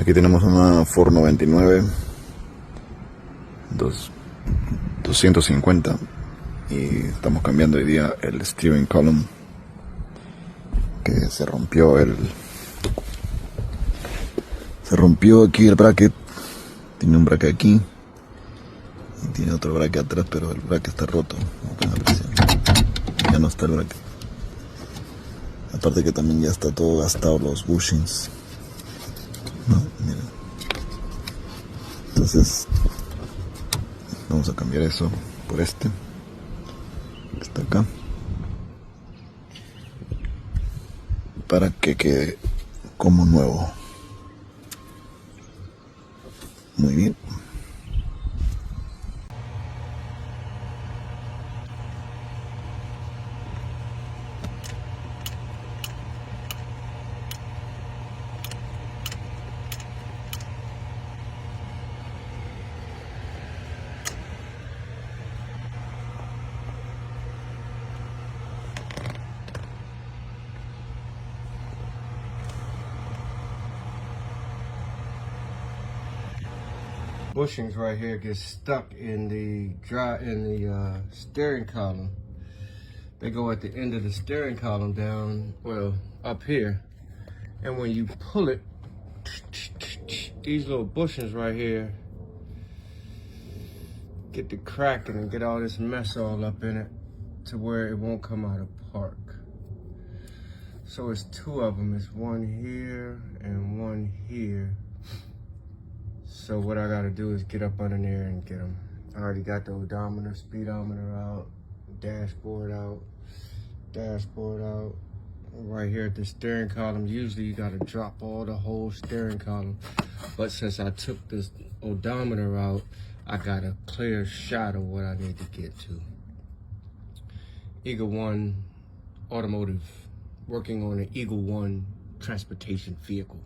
Aquí tenemos una Ford 99 250 y estamos cambiando hoy día el steering column, que se rompió aquí el bracket. Tiene un bracket aquí y tiene otro bracket atrás, pero el bracket está roto. Ya no está el bracket. Aparte que también ya está todo gastado los bushings. No, mira. Entonces vamos a cambiar eso por este que está acá, para que quede como nuevo. Muy bien. Bushings right here get stuck in the steering column. They go at the end of the steering column down, well, up here. And when you pull it, these little bushings right here get to cracking and get all this mess all up in it to where it won't come out of park. So it's two of them. It's one here and one here. So what I gotta do is get up under there and get them. I already got the odometer, speedometer out, dashboard out. Right here at the steering column, usually you gotta drop all the whole steering column. But since I took this odometer out, I got a clear shot of what I need to get to. Eagle One Automotive, working on an Eagle One transportation vehicle.